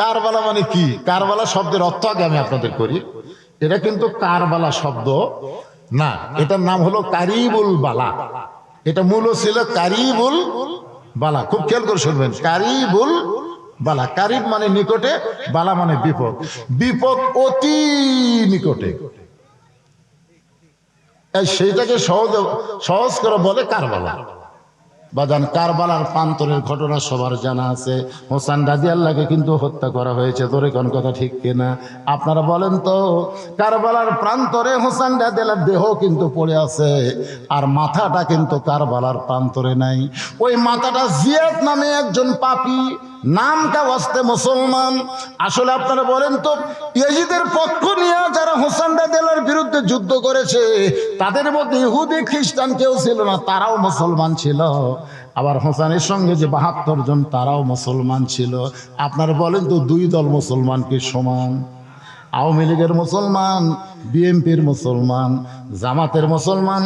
কারবালা মানে কি? কারবালা শব্দের অর্থ আগে আমি আপনাদের করি। এটা কিন্তু কারবালা শব্দ না, এটার নাম হলো কারিবুল বালা। এটা মূল ছিল কারিবুল বালা। খুব খেয়াল করে শুনবেন, কারিবুল বালা। কারিব মানে নিকটে, বালা মানে বিপদ। বিপদ অতি নিকটে, সেইটাকে সহজ করে বলে কারবালা। বাজান, কারবালার প্রান্তরের ঘটনা সবার জানা আছে। হোসেন রাদিয়াল্লাহকে কিন্তু হত্যা করা হয়েছে। তোরে কোন কথা ঠিক কিনা আপনারা বলেন তো? কারবালার প্রান্তরে হোসেন রাদিয়াল্লাহর দেহ কিন্তু পড়ে আছে, আর মাথাটা কিন্তু কারবালার প্রান্তরে নাই। ওই মাথাটা জিয়াদ নামে একজন পাপী, নামটা ওয়াস্তে মুসলমান। আসলে আপনারা বলেন তো, ইয়াজিদের পক্ষ নিয়ে যারা হোসেন রাদিয়াল্লাহর বিরুদ্ধে যুদ্ধ করেছে, তাদের মধ্যে ইহুদি খ্রিস্টান কেউ ছিল না, তারাও মুসলমান ছিল। আবার হোসেনের সঙ্গে যে ৭২ জন, তারাও মুসলমান ছিল। আপনারা বলেন তো, দুই দল মুসলমান কি সমান? আওয়ামী লীগের মুসলমান, বিএনপির মুসলমান, জামাতের মুসলমান,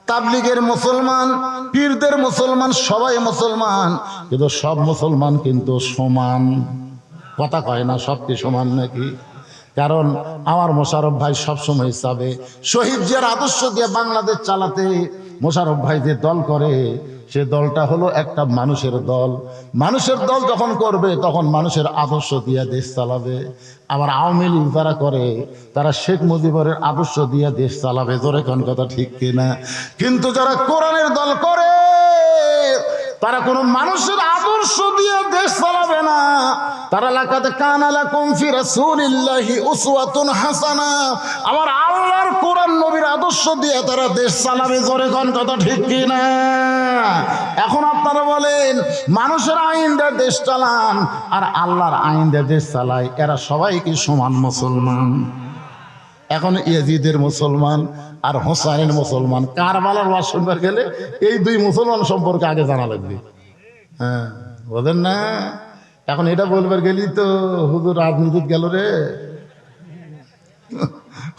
তাবলিগের মুসলমান, পীরদের মুসলমান, সবাই মুসলমান, কিন্তু সব মুসলমান কিন্তু সমান কথা কয় না। সব কি সমান নাকি? কারণ আমার মোশাররফ ভাই সবসময় চাবে শহীদ জিয়ার আদর্শ দিয়ে বাংলাদেশ চালাতে। মোশাররফ ভাই যে দল করে, সে দলটা হলো একটা মানুষের দল। মানুষের দল যখন করবে, তখন মানুষের আদর্শ দিয়ে দেশ চালাবে। আবার আওয়ামী লীগ যারা করে, তারা শেখ মুজিবের আদর্শ দিয়ে দেশ চালাবে। জোরে কোন কথা ঠিক কিনা? কিন্তু যারা কোরআনের দল করে, তারা কোনো মানুষের আদর্শ দিয়ে দেশ চালাবে না। তারা লাকাদ কানা লাকুম ফি রাসূলিল্লাহি উসওয়াতুন হাসানা, আমার আল্লাহর কোরআন নবীর আদর্শ দিয়ে তারা দেশ চালাবে। জোরে কোন কথা ঠিক কি না? এখন আপনারা বলেন, মানুষের আইন দিয়ে দেশ চালান আর আল্লাহর আইন দিয়ে দেশ চালায়, এরা সবাই কি সমান মুসলমান? এখন ইয়াজিদের মুসলমান আর হোসাইনের মুসলমান। কারবালার ওয়াজ শুনবার গেলে এই দুই মুসলমান সম্পর্কে আগে জানা লাগবে। হ্যাঁ, বলেন না? এখন এটা বলবার গেলি তো হুজুর রাজনীতিতে গেল রে।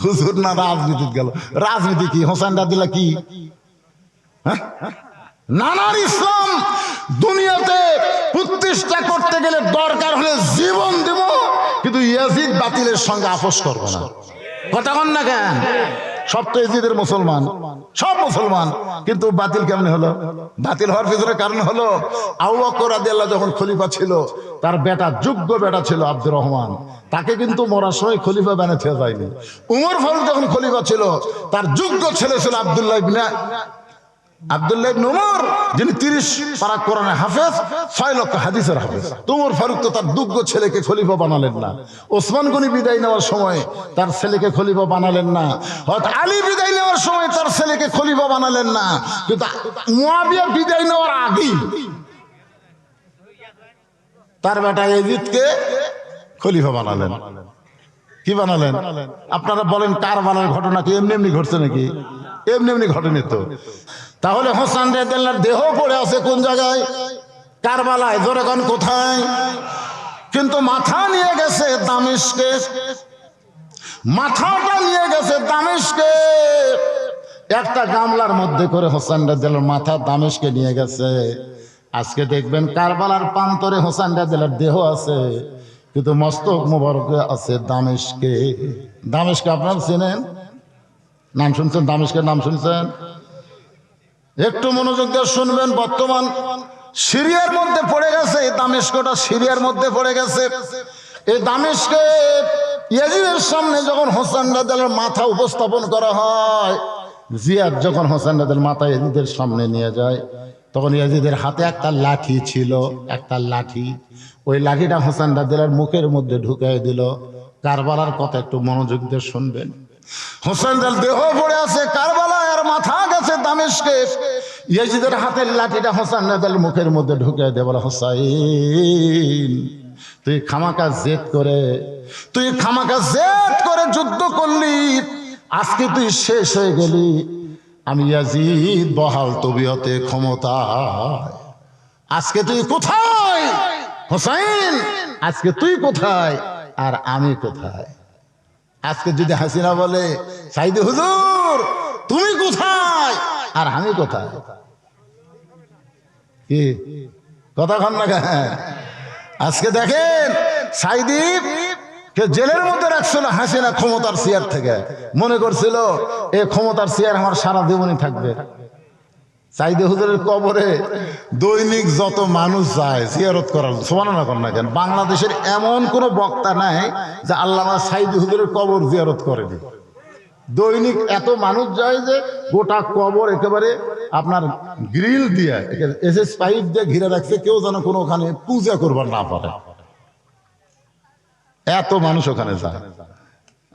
হুজুর না রাজনীতিতে গেল। রাজনীতি কি? হোসেন রাদিয়াল্লাহ কি? নানার ইসলাম দুনিয়াতে প্রতিষ্ঠা করতে গেলে দরকার হলে জীবন দেব, কিন্তু ইয়াজিদ বাতিলের সঙ্গে আপোষ করবো না। কথা কন না কেন? সব তো ইয়াজিদের মুসলমান, সব মুসলমান, কিন্তু বাতিল কেমনে হলো? বাতিল হওয়ার পিছনে কারণ হলো, আবু বকর রাদিয়াল্লাহু যখন খলিফা ছিল, তার বেটা, যোগ্য বেটা ছিল আব্দুর রহমান, তাকে কিন্তু মরার সময় খলিফা বানাতে যায়নি। উমর ফারুক যখন খলিফা ছিল, তার যোগ্য ছেলে ছিল আব্দুল্লাহ ইবনে উমর, যিনি 30 পারা কোরআনে হাফেজ, 6 লক্ষ হাদিসের হাফেজ। উমর ফারুক তো তার যোগ্য ছেলেকে খলিফা বানালেন না। ওসমান গনি বিদায় নেওয়ার সময় তার ছেলেকে খলিফা বানালেন না। হযরত আলী বিদায় নেওয়ার সময় তার ছেলেকে খলিফা বানালেন না। কিন্তু মুয়াবিয়া বিদায় নেওয়ার আগেই তার বেটা ইয়াজিদকে খলিফা বানালেন। কি বানালেন? আপনারা বলেন, কারবালার ঘটনা কি এমনি এমনি ঘটছে নাকি? এমনি এমনি ঘটেনি তো। তাহলে হোসেন রাদিয়াল্লাহর দেহ পড়ে আছে কোন জায়গায়? কারবালায়। জোরে কোন কোথায়? কিন্তু মাথা নিয়ে গেছে দামেস্কে। মাথাটা নিয়ে গেছে দামেস্কে। একটা গামলার মধ্যে করে হোসেন রাদিয়াল্লাহর মাথা দামেস্কে নিয়ে গেছে। আজকে দেখবেন কারবালার প্রান্তরে হোসেন রাদিয়াল্লাহর দেহ আছে, কিন্তু মস্তক মোবারক আছে দামেস্কে। দামেস্কে আপনারা চেনেন? নাম শুনছেন? দামেস্কের নাম শুনছেন? একটু মনোযোগ দিয়ে শুনবেন। বর্তমান সিরিয়ার মধ্যে পড়ে গেছে। এই দামেস্কটা সিরিয়ার মধ্যে পড়ে গেছে। এই দামেস্কে ইয়াজিদের সামনে যখন হোসেন রাদিয়াল্লাহর মাথা উপস্থাপন করা হয়, জিয়াদ যখন হোসেন রাদিয়াল্লাহর মাথা ইয়াজিদের সামনে নিয়ে যায়, তখন ইয়াজিদের হাতে একটা লাঠি ছিল, একটা লাঠি। ওই লাঠিটা হোসেন রাদিয়াল্লাহর মুখের মধ্যে ঢুকিয়ে দিল। কারবালার কথা একটু মনোযোগ দিয়ে শুনবেন। হোসেন দেহ পড়ে আছে কারবালায়, আর মাথা গেছে দামেস্কে। ইয়াজিদের হাতের লাঠিটা হোসেন রাদিয়াল্লাহর মুখের মধ্যে ঢুকিয়ে দিয়ে বলে, হোসাইন, তুই খামাকা জেদ করে যুদ্ধ করলি, আজকে তুই শেষ হয়ে গেলি। আমি ইয়াজিদ বহাল তবিয়তে ক্ষমতায়। আজকে তুই কোথায় হোসাইন? আজকে তুই কোথায় আর আমি কোথায়? আজকে যদি হাসিনা বলে, সাইদি হুজুর তুমি কোথায় আর আমি কোথায়? কি কথা কন না? আজকে দেখেন সাইদি কে জেলের মধ্যে রাখছিল হাসিনা ক্ষমতার চেয়ার থেকে, মনে করছিল এই ক্ষমতার চেয়ার আমার সারা জীবনই থাকবে। সাইদি হুজুরের কবরে দৈনিক যত মানুষ যায় জিয়ারত করার, সুবহানাল্লাহ কর না কেন, বাংলাদেশের এমন কোন বক্তা নাই যে আল্লামা সাইদি হুজুরের কবর জিয়ারত করেনি। দৈনিক এত মানুষ যায় যে গোটা কবর একেবারে আপনার গ্রিল দিয়ে এসএস পাইপ দিয়ে ঘিরে রাখছে, কেউ যেন কোনো ওখানে পূজা করবার না পারে, এত মানুষ ওখানে যায়।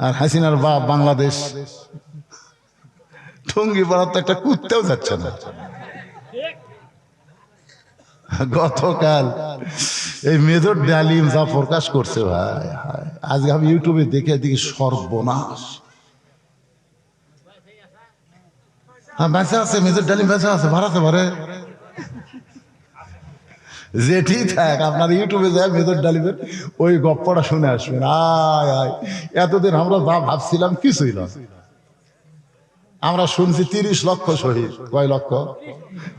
আর হাসিনার বাপ বাংলাদেশ টঙ্গি পাড়ার তো একটা কুত্তেও যাচ্ছে না। গতকাল এই মেজর ডালিম যা প্রকাশ করছে ভাই, আজকে আমি ইউটিউবে দেখে দেখি সর্বনাশ। হ্যাঁ বেঁচে আছে, মেজর ডালিম বেঁচে আছে, ভাড়াতে পারে যেটি থাক, আপনার ইউটিউবে যায় মেজর ডালিমের ওই গপ্পটা শুনে আসবেন। আয় আয়, এতদিন আমরা যা ভাবছিলাম কিছুই না। আমরা শুনছি 30 লক্ষ শহীদ, কয় লক্ষ?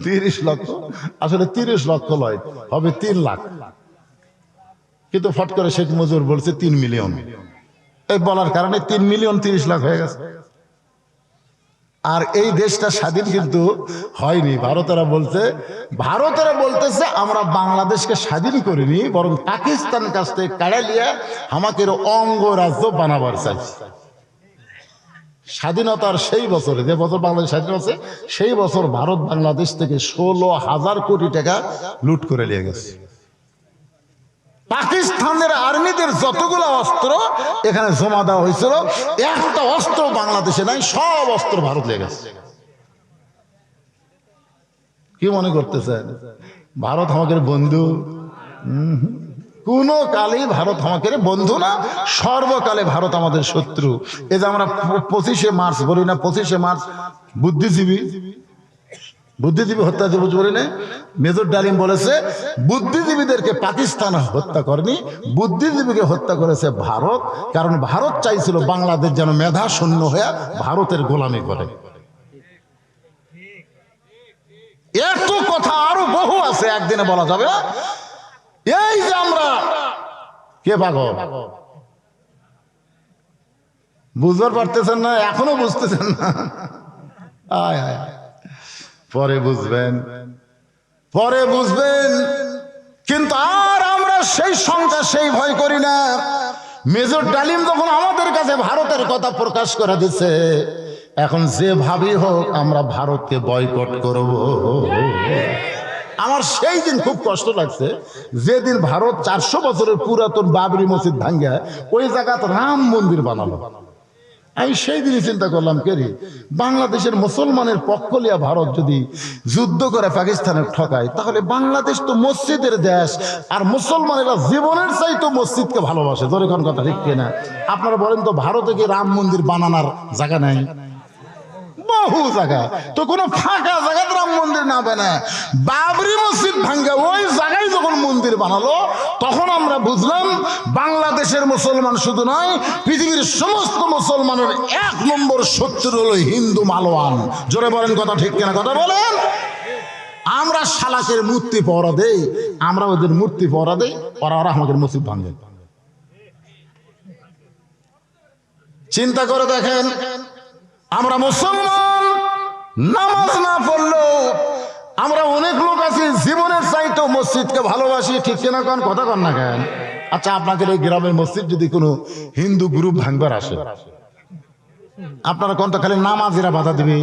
30 লক্ষ। আসলে 30 লক্ষ নয়, হবে 3 লাখ। কিন্তু ফট করে শেখ মুজিবুর বলছে 3 মিলিয়ন। এই বলার কারণে 3 মিলিয়ন 30 লাখ হয়ে গেছে। আর এই দেশটা স্বাধীন কিন্তু হয়নি। ভারতেরা বলতেছে আমরা বাংলাদেশকে স্বাধীন করিনি, বরং পাকিস্তান কাছ থেকে কাড়া লিয়ে আমাকে অঙ্গরাজ্য বানাবার চাইছে। স্বাধীনতার সেই বছরে, যে বছর বাংলাদেশ স্বাধীন আছে, সেই বছর ভারত বাংলাদেশ থেকে 16,000 কোটি টাকা লুট করে নিয়ে গেছে। পাকিস্তানের আর্মিদের যতগুলো অস্ত্র এখানে জমা দেওয়া হয়েছিল, একটা অস্ত্র বাংলাদেশে নাই, সব অস্ত্র ভারত নিয়ে গেছে। কি মনে করতেছেন ভারত আমাদের বন্ধু? কোন কালেই ভারত আমাদের বন্ধু না, সর্বকালে ভারত আমাদের শত্রু। এই যে আমরা 25শে মার্চ বলি না, 25শে মার্চ বুদ্ধিজীবী হত্যা দিবস বলি না, মেজর ডালিম বলেছে বুদ্ধিজীবীদেরকে পাকিস্তান হত্যা করেনি, বুদ্ধিজীবীকে হত্যা করেছে ভারত। কারণ ভারত চাইছিল বাংলাদেশ যেন মেধা শূন্য হয়ে ভারতের গোলামি করে। এত কথা আরো বহু আছে, একদিনে বলা যাবে না। এই যে আমরা কে পাগল, বুঝতে পারতেছেন না, এখনো বুঝতেছেন না। আয় আয়, পরে বুঝবেন। কিন্তু আর আমরা সেই শঙ্কা, সেই ভয় করি না। মেজর ডালিম যখন আমাদের কাছে ভারতের কথা প্রকাশ করে দিচ্ছে, এখন যে ভাবি হোক আমরা ভারতকে বয়কট করব। আমার সেই দিন খুব কষ্ট লাগছে, যেদিন ভারত 400 বছরের পুরাতন বাবরি মসজিদ ভাঙ্গা ওই জায়গাতে রাম মন্দির বানালো। আমি সেই দিনই চিন্তা করলাম, কেরি বাংলাদেশের মুসলমানের পক্ষ লিয়া ভারত যদি যুদ্ধ করে পাকিস্তানের ঠকায়, তাহলে বাংলাদেশ তো মসজিদের দেশ, আর মুসলমানেরা জীবনের চাইতো মসজিদকে ভালোবাসে। ধরে কোন কথা ঠিক কিনা? আপনারা বলেন তো, ভারতে কি রাম মন্দির বানানোর জায়গা নাই? বহু জায়গা। তো কোনো ফাঁকা জায়গাতে রাম মন্দির না বানায় বাবরি মসজিদ ভাঙ্গা ওই জায়গায় যখন মন্দির বানালো, তখন আমরা বুঝলাম বাংলাদেশের মুসলমান শুধু নয়, পৃথিবীর সমস্ত মুসলমানের 1 নম্বর শত্রু হলো হিন্দু মালওয়ান। জোরে বলেন কথা ঠিক কিনা? কথা বলেন। আমরা শালাকের মূর্তি পহরা দেই, আমরা ওদের মূর্তি পহরা দেই, ওরা আমাদের মসজিদ ভাঙে। চিন্তা করে দেখেন, আমরা মুসলমান, নামাজ না পড়লেও আমরা অনেক লোক আছি জীবনের চাইতো মসজিদকে ভালোবাসি। ঠিক কিনা কোন কথা কন না কেন? আচ্ছা, আপনাদের এই গ্রামের মসজিদ যদি কোনো হিন্দু গ্রুপ ভাঙবার আসে, আপনারা কোন তো খালি নামাজিরা বাধা দিবি,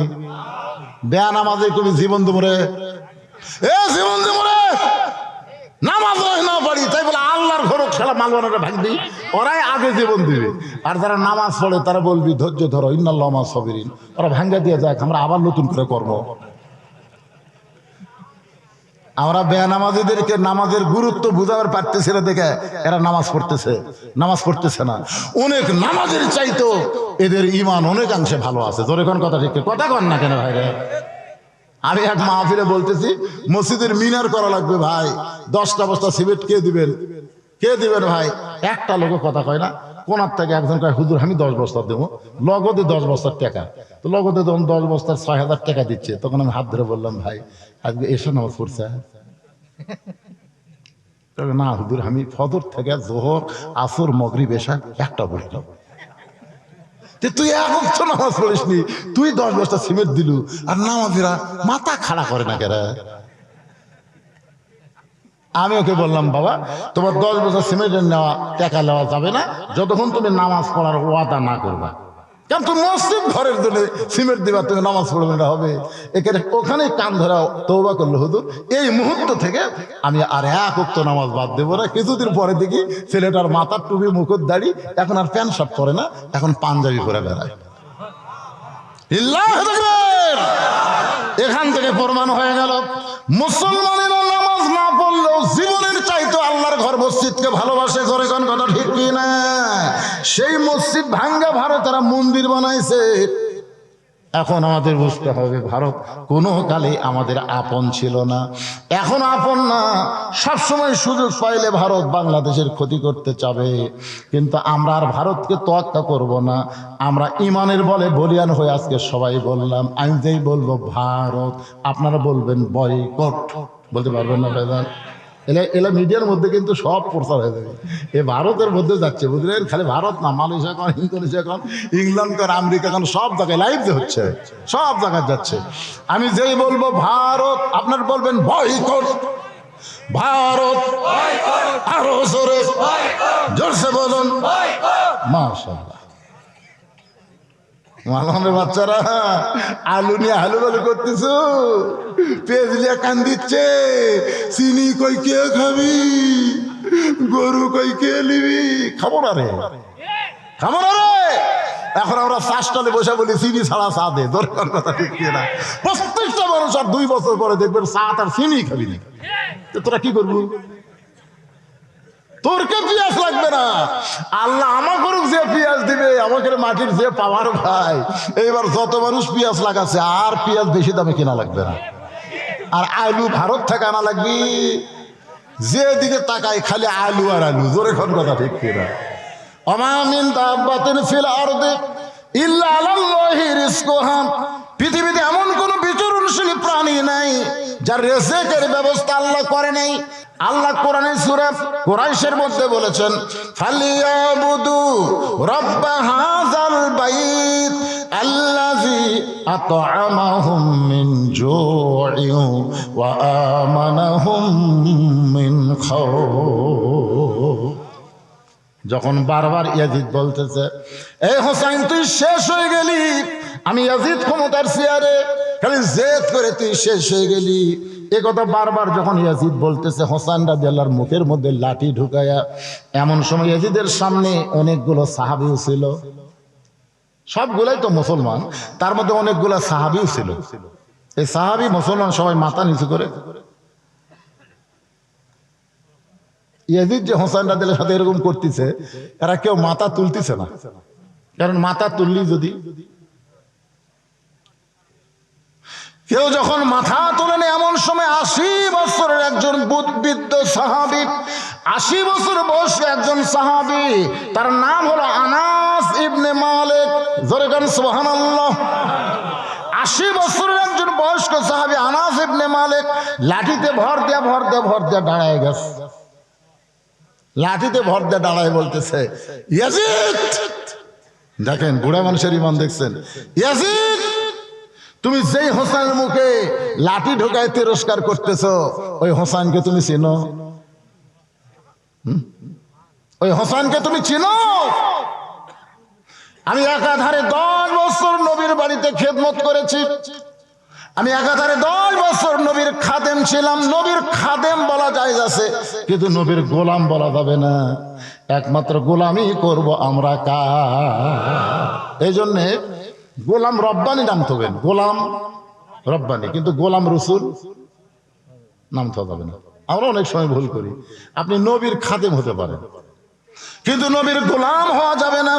বেয়া নামাজে তুমি জীবন দুমরে, জীবন দুমরে নামাজ না পড়ি, তাই বলে আল্লাহর ঘর খেলা মালওয়ানারা ভাঙবি, ওরাই আগে জীবন দিবে। আর যারা নামাজ পড়ে তারা বলবি ধৈর্য ধরো, ইন্নাল্লাহু মা'আস সাবিরিন। ওরা ভাঙ্গা দিয়ে যাক, আমরা আবার নতুন করে করবো। আমরা বেনামাজিদেরকে নামাজের গুরুত্ব বুঝাবার পারতেছি না দেখে এরা নামাজ পড়তেছে না। অনেক নামাজের চাইতো এদের ঈমান অনেকাংশে ভালো আছে। জোরে কোন কথা ঠিক কথা কন না কেন ভাই রে? আমি এক মাহফিলে বলতেছি, মসজিদের মিনার করা লাগবে ভাই, 10টা বস্তা সিমেন্ট কে দিবেন ভাই? একটা লোক কথা কয় না। কোনার থেকে একজন কয়, হুজুর আমি 10 বস্তা দেবো, লগদে 10 বস্তার টাকা। তো লগদে যখন 10 বস্তার 6,000 টাকা দিচ্ছে, তখন আমি হাত ধরে বললাম, ভাই আজকে এসে নামাজ পড়ছে? না হুজুর, আমি ফজর থেকে জোহর আসর মাগরিব এশা একটা পড়লাম। তুই এক ওয়াক্ত নামাজ পড়িসনি, তুই 10 বস্তা সিমেন্ট দিলু, আর নামাজিরা মাথা খাড়া করে না কেরা? আমি ওকে বললাম, বাবা তোমার 10 বছর সিমেন্টের নেওয়া টাকা নেওয়া যাবে না যতক্ষণ তুমি নামাজ পড়ার ওয়াদা না করবা। কারণ তুমি মসজিদ ঘরের জন্য সিমেন্ট দিবা, তুমি নামাজ পড়বে না হবে? এখানে ওখানে কান ধরা তওবা করলো, হুজুর এই মুহূর্ত থেকে আমি আর এক ওয়াক্ত নামাজ বাদ দেবো না। কিছুদিন পরে দেখি ছেলেটার মাথার টুপি মুখের দাড়ি, এখন আর প্যান্ট শার্ট পরে না, এখন পাঞ্জাবি পরে বেড়ায়। এখান থেকে প্রমাণ হয়ে গেল মুসলমানের নামাজ না পড়লেও জীবনের চাইতো আল্লাহর ঘর মসজিদকে ভালোবাসে। করে কোন কথা ঠিক কি না? সেই মসজিদ ভাঙ্গা ভারতেরা মন্দির বানাইছে। এখন আমাদের বুঝতে হবে, ভারত কোনো কালে আমাদের আপন ছিল না, এখন আপন না। সবসময় সুযোগ পাইলে ভারত বাংলাদেশের ক্ষতি করতে চাবে, কিন্তু আমরা আর ভারতকে তোয়াক্কা করব না। আমরা ইমানের বলে বলিয়ান হয়ে আজকে সবাই বললাম। আমি যেই বলবো ভারত, আপনারা বলবেন বয়কট, বলতে পারবেন না ভাইজান? এলা মিডিয়ার মধ্যে কিন্তু সব প্রচার হয়ে যাবে, এ ভারতের মধ্যে যাচ্ছে, বুঝলেন? খালি ভারত না, মালয়েশিয়া কন, ইন্দোনেশিয়া কন, ইংল্যান্ড কন, আমেরিকা কন, সব জায়গায় লাইভ হচ্ছে, সব জায়গায় যাচ্ছে। আমি যেই বলবো ভারত, আপনার বলবেন বয়কট, ভারত, আরো জোরে জোরসে বলুন মাশাআল্লাহ। মালানের বাচ্চারা আলু নিয়ে আলু বালু করতেছ, পেঁয়াজ নিয়ে কান দিচ্ছে, চিনি কই কে খাবি, গরু কই কে নিবি, খাবো না রে, খাবো না রে। এখন আমরা চাষটালে বসে বলি চিনি ছাড়া চা দে, দরকার কথা ঠিক না? প্রত্যেকটা মানুষ আর 2 বছর পরে দেখবেন চা তার চিনি খাবি না। তোরা কি করবি? তোর কে পেঁয়াজ লাগবে না, আল্লাহ আমাকে যে পেঁয়াজ দিবে, আমাকে মাটির যে পাওয়ার ভাই। এইবার যত মানুষ পেঁয়াজ লাগাচ্ছে, আর পেঁয়াজ বেশি দামে কেনা লাগবে না, আর আলু ভারত থেকে আনা লাগবে। যেদিকে তাকাই খালি আলু আর আলু, জোরে কোন কথা ঠিক কিনা? ওমা মিন দাব্বাতিন ফিল আরদি ইল্লা আলাল্লাহি রিজকুহা। পৃথিবীতে এমন কোন বিচরণশীল প্রাণী নাই যার রিজকের ব্যবস্থা আল্লাহ করে নাই। আল্লাহ কোরআনে সূরা কুরাইশের মধ্যে বলেছেন, ফালিয়াবুদু রাব্ব হাযাল বাইত আল্লাযী আত'আমাহুম মিন জু'ইন ওয়া আমানাহুম মিন খাউফ। যখন বারবার ইয়াজিদ বলতেছে, এই হোসাইন তুই শেষ হয়ে গেলি, আমি ইয়াজিদ ক্ষমতার চেয়ারে, খালি জেদ করে তুই শেষ হয়ে গেলি, এ কথা বারবার যখন ইয়াজিদ বলতেছে, হোসেন রাদিয়াল্লাহর মুখের মধ্যে লাঠি ঢুকায়া। এমন সময় ইয়াজিদের সামনে অনেকগুলো সাহাবীও ছিল, সবগুলাই তো মুসলমান, তার মধ্যে অনেকগুলো সাহাবীও ছিল। এই সাহাবী মুসলমান সবাই মাথা নিচু করে। ইয়াজিদ যে হোসেন রাদিয়াল্লাহর সাথে এরকম করতেছে, এরা কেউ মাথা তুলতেছে না, কারণ মাথা তুললি যদি, কেউ যখন মাথা তোলেন, এমন সময় 80 বছরের একজন বুদ্ধিবৃদ্ধ সাহাবী, 80 বছর বয়সী একজন সাহাবী, তার নাম হলো আনাস ইবনে মালিক। জোরে গান সুবহানাল্লাহ। 80 বছরের একজন বয়স্ক সাহাবী আনাস ইবনে মালিক লাঠিতে ভর দিয়া দাঁড়ায় গেছে। লাঠিতে ভর দিয়ে দাঁড়ায় বলতেছে, ইয়াজিদ, দেখেন বুড়া মানুষের ইমান দেখছেন, ইয়াজিদ তুমি যেই হোসেনের মুখে লাঠি ঢোকায় তিরস্কার করতেছো, ওই হোসেনকে তুমি চিনো? ওই হোসেনকে তুমি চিনো? আমি একাধারে 10 বছর নবীর বাড়িতে খেদমত করেছি, আমি একাধারে 10 বছর নবীর খাদেম ছিলাম। নবীর খাদেম বলা যায় আছে, কিন্তু নবীর গোলাম বলা যাবে না। একমাত্র গোলামি করব আমরা কার? এই জন্যে গোলাম রব্বানি নাম থাকবেন, গোলাম রব্বানি, কিন্তু গোলাম রসুল নাম থাকা যাবে না। আমরা অনেক সময় ভুল করি। আপনি নবীর খাদেম হতে পারেন, কিন্তু নবীর গোলাম হওয়া যাবে না।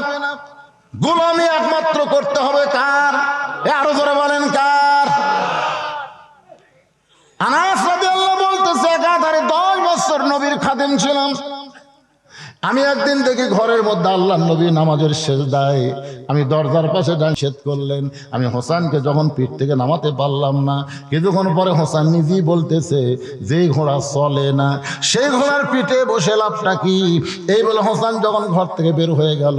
গোলামি একমাত্র করতে হবে কার? আরো জোরে বলেন কার? আনাস রাদিয়াল্লাহু বলতেছে, একাধারে 10 বছর নবীর খাদেম ছিলাম। আমি একদিন দেখি ঘরের মধ্যে আল্লাহ নবী নামাজের সেজদায়, আমি দরজার পাশে নিষেধ করলেন। আমি হোসেনকে যখন পিঠ থেকে নামাতে পারলাম না, কিছুক্ষণ পরে হোসেন নিজেই বলতেছে, যেই ঘোড়া চলে না সেই ঘোড়ার পিঠে বসে লাভটা কি? এই বলে হোসেন যখন ঘর থেকে বের হয়ে গেল,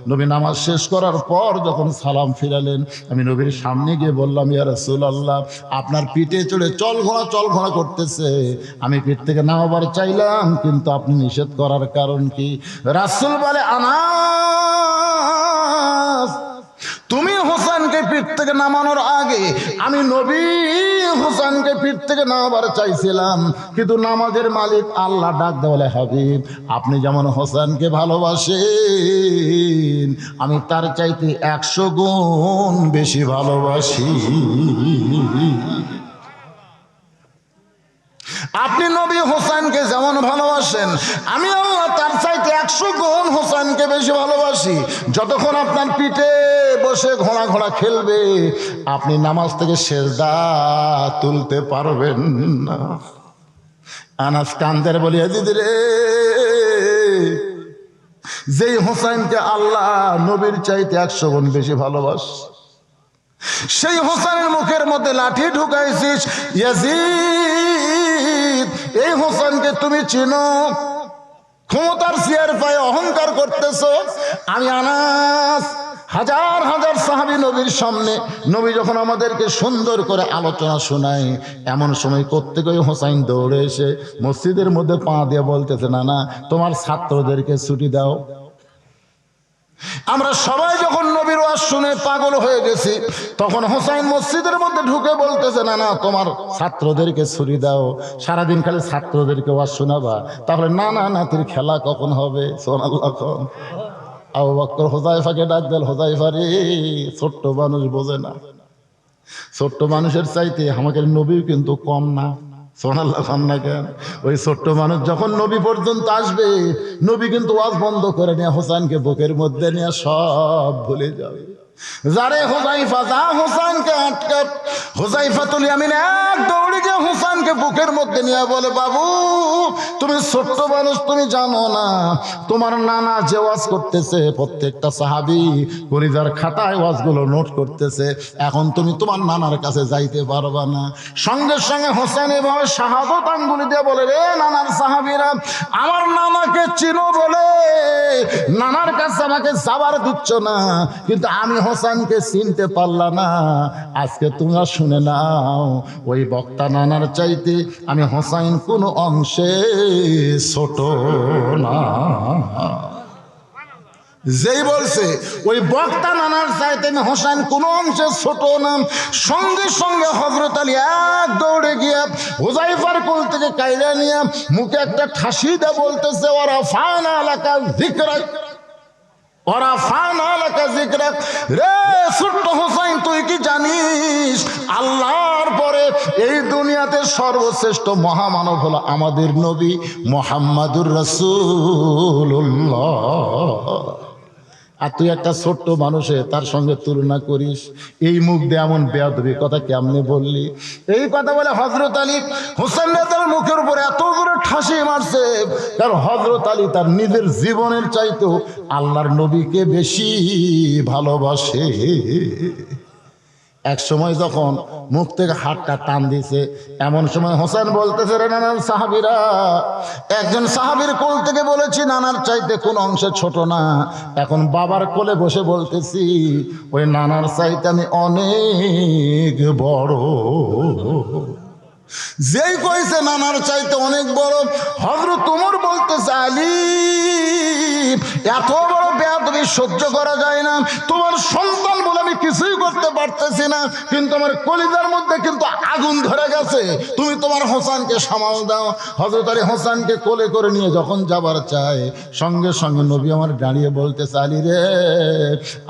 নবী নামাজ শেষ করার পর যখন সালাম ফিরালেন, আমি নবীর সামনে গিয়ে বললাম, ইয়া রাসূলুল্লাহ, আপনার পিঠে চড়ে চল ঘোড়া করতেছে, আমি পিঠ থেকে নামাবার চাইলাম, কিন্তু আপনি নিষেধ করার কারণ কি? রাসূল বলে, আনাস, তুমি হোসেনকে পিঠ থেকে নামানোর আগে আমি নবী হোসেনকে পিঠ থেকে নামাবার চাইছিলাম, কিন্তু নামাজের মালিক আল্লাহ ডাক দেয়, বলে, হাবিব, আপনি যেমন হোসেনকে ভালোবাসেন আমি তার চাইতে 100 গুণ বেশি ভালোবাসি। আপনি নবী হোসেনকে যেমন ভালোবাসেন আমি আল্লাহ তার চাইতে 100 গুণ হোসেনকে বেশি ভালোবাসি। যতক্ষণ আপনার পিঠে বসে ঘোড়া খেলবে আপনি নামাজ থেকে সেজদা তুলতে পারবেন না। আনাস কান্দের বলিয়া, দিদি রে, যেই হোসেনকে আল্লাহ নবীর চাইতে 100 গুণ বেশি ভালোবাসে, সেই হোসেনের মুখের মধ্যে লাঠি ঢুকাইছিস। ইয়াজিদ, এই হোসেনকে তুমি চিনো? ক্ষমতার চেয়ার পায়ে অহংকার করতেছো। আমি আনাস, হাজার হাজার সাহাবী নবীর সামনে, নবী যখন আমাদেরকে সুন্দর করে আলোচনা শোনায়, এমন সময় প্রত্যেক ওই হোসাইন দৌড়ে এসে মসজিদের মধ্যে পা দিয়ে বলতেছে, না না, তোমার ছাত্রদেরকে ছুটি দাও। আমরা সবাই যখন নবীর ওয়াজ শুনে পাগল হয়ে গেছি, তখন হোসাইন মসজিদের মধ্যে ঢুকে বলতেছে, না না, তোমার ছাত্রদেরকে ছুটি দাও, সারাদিন খালি ছাত্রদেরকে ওয়াজ শোনাবা, তাহলে না না নাতির খেলা কখন হবে? সুবহানাল্লাহ। আবু বকর হুযায়ফাকে ডাক দেন, হুযায়ফা রে, ছোট্ট মানুষ বোঝে না, ছোট্ট মানুষের চাইতে আমাদের নবী কিন্তু কম না। সুবহানাল্লাহ না কেন? ওই ছোট্ট মানুষ যখন নবী পর্যন্ত আসবে, নবী কিন্তু ওয়াজ বন্ধ করে নিয়ে হোসেনকে বুকের মধ্যে নিয়ে সব ভুলে যাবে। যারে হুযায়ফা, যা হোসেনকে আটকা। হুযায়ফা তুলি আমি এক দৌড়ে গিয়ে হোসেনকে বুকের মধ্যে নিয়ে বলে, বাবু, তুমি ছোট্ট মানুষ, তুমি জানো না তোমার নানা যে ওয়াজ করতেছে প্রত্যেকটা সাহাবী কলিজার খাতায় ওয়াজগুলো নোট করতেছে, এখন তুমি তোমার নানার কাছে যাইতে পারবা না। সঙ্গে সঙ্গে হোসেন এভাবে শাহাদত আঙ্গুলি দিয়ে বলে, রে নানার সাহাবীরা, আমার নানাকে চিনো বলে নানার কাছে আমাকে যাবার দিচ্ছ না, কিন্তু আমি হোসেনকে চিনতে পারলাম না। আজকে তোমরা শুনে নাও, ওই বক্তা নানার চাইতে আমি হোসেন কোনো অংশে ছোট না। যেই বলছে ওই বক্তা নানার চাইতে আমি হোসেন কোনো অংশে ছোট না, সঙ্গে সঙ্গে হযরত আলী এক দৌড়ে গিয়া হুযায়ফার কোল থেকে কাইরা নিয়ে মুখে একটা ঠাসি দিয়ে বলতেছে, ওরা ফানা লাকা যিকরাক, ওরা ফানা লাকা যিকরাক। রে ছোট্ট হোসেন, তুই কি জানিস আল্লাহর পরে এই দুনিয়াতে সর্বশ্রেষ্ঠ মহামানব হলো আমাদের নবী মুহাম্মাদুর রাসূলুল্লাহ। আর তুই একটা ছোট্ট মানুষে তার সঙ্গে তুলনা করিস? এই মুখ দিয়ে এমন বেয়াদবি কথা কেমনে বললি? এই কথা বলে হযরত আলী হোসেন তার মুখের উপর এত জোরে ঠাসি মারছে, কারণ হযরত আলী তার নিজের জীবনের চাইতেও আল্লাহর নবীকে বেশি ভালোবাসে। এক সময় যখন মুখ থেকে হাতটা টান দিছে, এমন সময় হোসেন বলতেছে, রে নানার সাহাবীরা, একজন সাহাবীর কোল থেকে বলেছি নানার চাইতে কোন অংশে ছোট না, এখন বাবার কোলে বসে বলতেছি ওই নানার চাইতে আমি অনেক বড়। যেই কইছে নানার চাইতে অনেক বড়, হযরত ওমর বলতেছে, আলী, এত বড় বেয়াদবি সহ্য করা যায় না, তোমার সন্তান বলে আমি কিছুই করতে পারতেছি না, কিন্তু আমার কলিজার মধ্যে কিন্তু আগুন ধরে গেছে, তুমি তোমার হোসেনকে সামাল দাও। হযরত আলী হোসেনকে কোলে করে নিয়ে যখন যাবার চায়, সঙ্গে সঙ্গে নবী আমার দাঁড়িয়ে বলতেছে, আলী রে,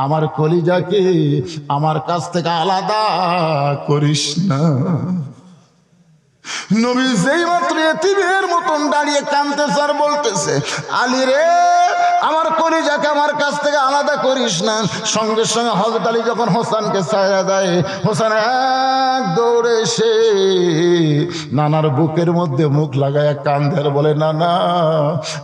আমার কলিজাকে আমার কাছ থেকে আলাদা করিস না। নবী যেই মাত্র এতিমের মতন দাঁড়িয়ে কাঁদতেছে আর বলতেছে, আলী রে, আমার কলিজাকে আমার কাছ থেকে আলাদা করিস না। সঙ্গে সঙ্গে হযরত আলী যখন হোসেনকে ছায়া দেয়, হোসেন এক দৌড়ে এসে নানার বুকের মধ্যে মুখ লাগায় কান্দে আর বলে, নানা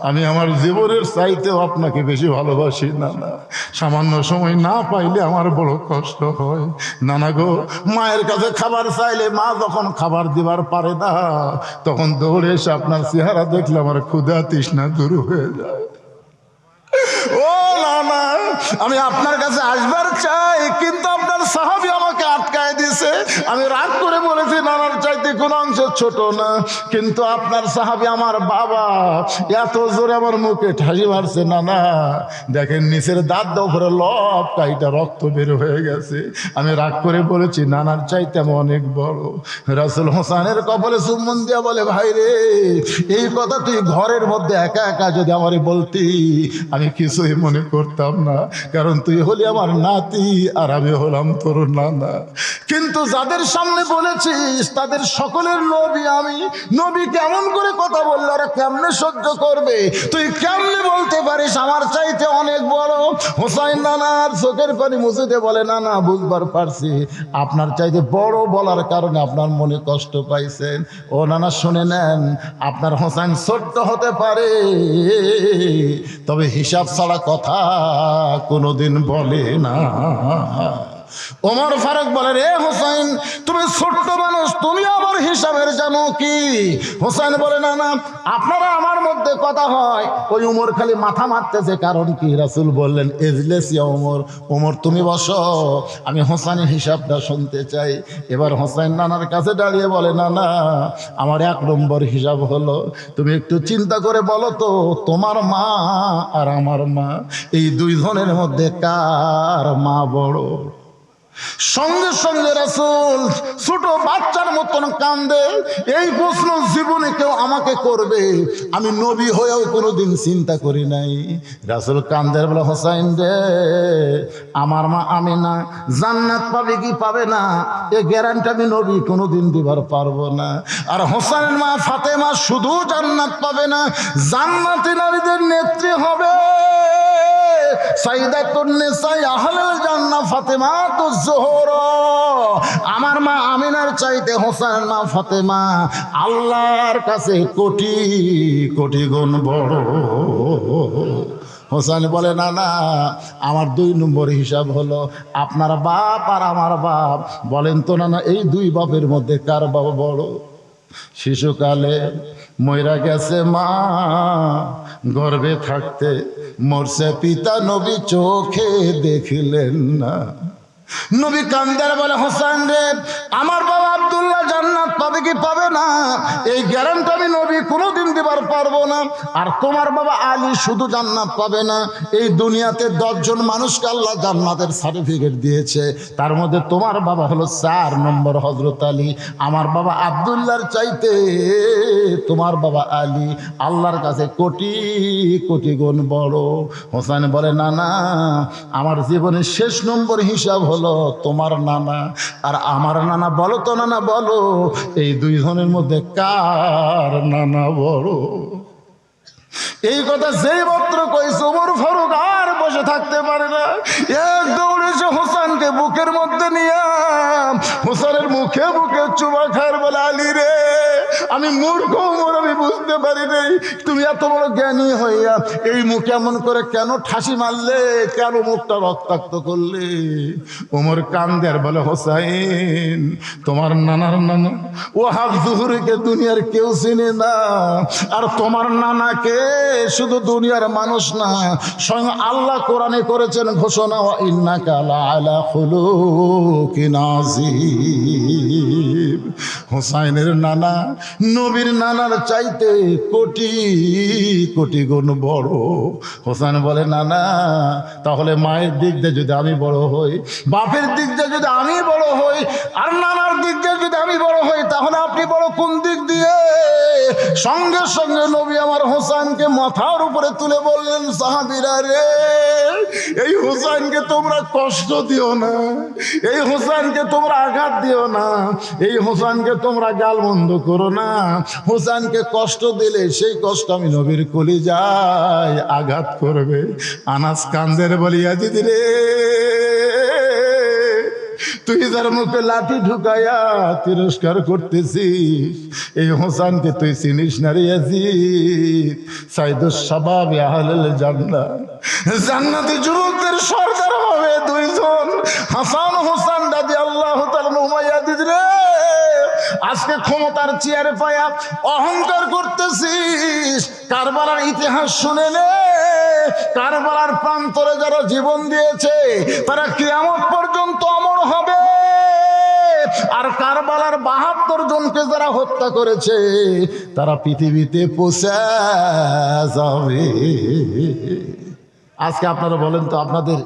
আমি আমার জীবনের চাইতেও আপনাকে বেশি ভালোবাসি নানা, সামান্য সময় না পাইলে আমার বড় কষ্ট হয় নানা গো। মায়ের কাছে খাবার চাইলে মা যখন খাবার দিবার পারে না, তখন দৌড়ে এসে আপনার চেহারা দেখলে আমার ক্ষুধা তৃষ্ণা দূর হয়ে যায়। ও নানা আমি আপনার কাছে আসবার চাই, কিন্তু আপনার সাহাবী আমাকে আটকায় দিছে। আমি রাগ করে বলেছি নানার চাইতে কোন অংশ ছোট না, কিন্তু আপনার সাহাবী আমার বাবা এত জোরে আমার মুখে ঠাসি মারছে নানা, দেখেন নিচের দাঁত দাও করে লব কাইটা রক্ত বের হয়ে গেছে। আমি রাগ করে বলেছি নানার চাইতে আমি অনেক বড়। রাসূল হোসেনের কপালে চুম্বন দিয়া বলে, ভাই রে এই কথা তুই ঘরের মধ্যে একা একা যদি আমারে বলতি আমি কিছুই মনে করতাম না, কারণ তুই হলি আমার নাতি আর আমি হলাম তোর নানা। কিন্তু যাদের সামনে বলেছিস তাদের সকলের নবী আমি, নবী কেমন করে কথা বললে ওরা কেমনে সহ্য করবে? তুই কেমনে বলতে পারিস আমার চাইতে অনেক বড়? হোসাইন নানার চোখের পানি মুছিতে বলে, নানা বুঝবার পারছি আপনার চাইতে বড় বলার কারণে আপনার মনে কষ্ট পাইছেন। ও নানা শুনে নেন, আপনার হোসাইন ছোট্ট হতে পারে তবে হিসাব ছাড়া কথা কোনোদিন বলে না। ওমর ফারুক বলে, রে হোসেন তুমি ছোট্ট মানুষ, তুমি আবার হিসাবের জানো কি? হোসেন বলে, না না আপনারা আমার মধ্যে কথা হয়। ওই উমর খালি মাথা মারতেছে, কারণ কি? রাসূল বললেন, ইজলিস ইয়া ওমর, ওমর তুমি বসো, আমি হোসেনের হিসাবটা শুনতে চাই। এবার হোসেন নানার কাছে দাঁড়িয়ে বলে, নানা আমার 1 নম্বর হিসাব হলো, তুমি একটু চিন্তা করে বলো তো তোমার মা আর আমার মা এই দুইজনের মধ্যে কার মা বড়? সঙ্গে সঙ্গে রাসূল ছোট বাচ্চার মতন কান্দে। এই প্রশ্ন জীবনে কেউ আমাকে করবে আমি নবী হয়েও কোনোদিন চিন্তা করি নাই। রাসূল কান্দে বলে, হোসাইন রে আমার মা আমিনা জান্নাত পাবে কি পাবে না এ গ্যারান্টি আমি নবী কোনোদিন দিবার পারবো না। আর হোসেনের মা ফাতেমা শুধু জান্নাত পাবে না, জান্নাতি নারীদের নেত্রী হবে। সাইয়্যিদাতুন নিসা আহলুল জান্নাহ ফাতেমাতুজ জোহরা। আমার মা আমিনার চাইতে হোসেনের মা ফাতেমা আল্লাহর কাছে কোটি কোটি গুণ বড়। হোসেন বলে, না না আমার 2 নম্বর হিসাব হলো আপনার বাপ আর আমার বাপ। বলেন তো না না এই 2 বাপের মধ্যে কার বাবা বড়? শিশুকালে মইরা গেছে মা, গর্ভে থাকতে মরছে পিতা, নবী চোখে দেখিলেন না। নবী কান্দার বলে, হোসেন রে আমার বাবা আব্দুল্লাহ জান্নাত পাবে কি পাবে না এই গ্যারান্টি আমি নবী কোনোদিন দিবার পারবো না। আর তোমার বাবা আলী শুধু জান্নাত পাবে না, এই দুনিয়াতে 10 জন মানুষকে আল্লাহ জান্নাতের সার্টিফিকেট দিয়েছে, তার মধ্যে তোমার বাবা হলো 4 নম্বর হযরত আলী। আমার বাবা আব্দুল্লাহর চাইতে তোমার বাবা আলী আল্লাহর কাছে কোটি কোটি গুণ বড়। হোসেন বলে, না না আমার জীবনের শেষ নম্বর হিসাব হলো তোমার নানা আর আমার নানা। বলো তো নানা বলো এই 2 জনের মধ্যে কার নানা বড়? এই কথা যেই মাত্র কইছে ওমর ফারুক আর বসে থাকতে পারে না, এক দৌড়ে এসে হোসেনকে বুকের মধ্যে নিয়ে হোসেনের মুখে মুখে চুমা খায় বলে, আলী রে আমি মূর্খ ওমর, আমি বুঝতে পারি নাই তুমি এত বড় জ্ঞানী হইয়া এই মুখ এমন করে কেন ঠাসি মারলে, কেন মুখটা রক্তাক্ত করলে? ওমর কান্দে আর বলে, হোসাইন তোমার নানার নানা ওয়াহাব জুহরিকে দুনিয়ার কেউ চিনে না, আর তোমার নানাকে শুধু দুনিয়ার মানুষ না স্বয়ং আল্লাহ কোরআনে করেছেন ঘোষণা, ওয়া ইন্নাকা লাআলা খুলুকিন আযীম। হোসাইনের নানা নবীর নানার চাইতে কোটি কোটি গুণ বড়। হোসেন বলে, নানা তাহলে মায়ের দিক দিয়ে যদি আমি বড় হই, বাপের দিক দিয়ে যদি আমি বড় হই, আর নানার দিক দিয়ে যদি আমি বড় হই, তাহলে আপনি বড় কোন দিক দিয়ে? সঙ্গে সঙ্গে নবী আমার হোসেনকে মাথার উপরে তুলে বললেন, সাহাবীরা রে এই হুসাইনকে তোমরা কষ্ট দিও না, এই হুসাইনকে তোমরা আঘাত দিও না, এই হুসাইনকে তোমরা গালমন্দ করো না। হুসাইনকে কষ্ট দিলে সেই কষ্ট আমি নবীর কলিজায় আঘাত করবে। আনাস কান্দের বলি ইয়াজিদ রে, তুই যার মুখে লাঠি ঢুকাইয়া তিরস্কার করতেছিস, এই হোসেনকে তুই চিনিস না রে ইয়াজিদ। সাইদুস শাবাব আহলুল জান্নাহ, জান্নাতি যুবকদের সরদার হবে দুইজন, হাসান হোসেন রাদিয়াল্লাহু তাআলা আনহুমা। ইয়াজিদ রে, আজকে ক্ষমতার চেয়ারে পায়া অহংকার করতেছিস, কারবালার ইতিহাস শুনে নে। কারবালার প্রান্তরে যারা জীবন দিয়েছে তারা কিয়ামত পর্যন্ত অমর হবে, আর কারবালার ৭২ জনকে যারা হত্যা করেছে তারা পৃথিবীতে পৌঁছে যাবে। আজকে আপনারা বলেন তো, আপনাদের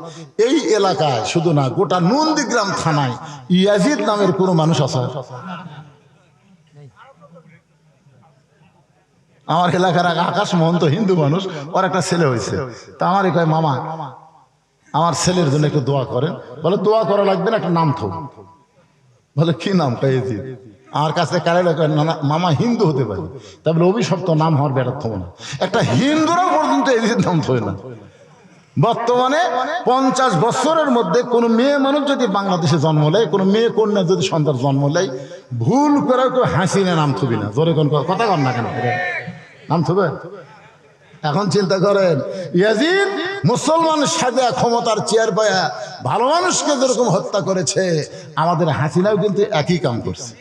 এই এলাকায় শুধু না, গোটা নন্দীগ্রাম থানায় ইয়াজিদ নামের কোনো মানুষ আছে? আমার এলাকার আকাশ মোহন তো হিন্দু মানুষ, ওর একটা ছেলে হয়েছে। তা আমারই কয়, মামা আমার ছেলের জন্য একটু দোয়া করেন। বলে দোয়া করা লাগবে না, একটা নাম থো। বলে কি নাম? কয়েছি আমার কাছে কারাইলে কয়, না মামা হিন্দু হতে পারে, তারপরে অভিশপ্ত নাম হওয়ার বেটার থো না। একটা হিন্দুরাও পর্যন্ত এই নাম থই না। বর্তমানে 50 বছরের মধ্যে কোনো মেয়ে মানুষ যদি বাংলাদেশে জন্ম নেয়, কোনো মেয়ে কন্যা যদি সন্তান জন্ম নেয়, ভুল করে কেউ হাসিনে নাম থবি না। জোরে কোন কথা কন না কেন নাম থবে? এখন চিন্তা করেন, ইয়াজিদ মুসলমান সাজা ক্ষমতার চেয়ার পায়া ভালো মানুষকে যেরকম হত্যা করেছে, আমাদের হাসিনাও কিন্তু একই কাম করছে।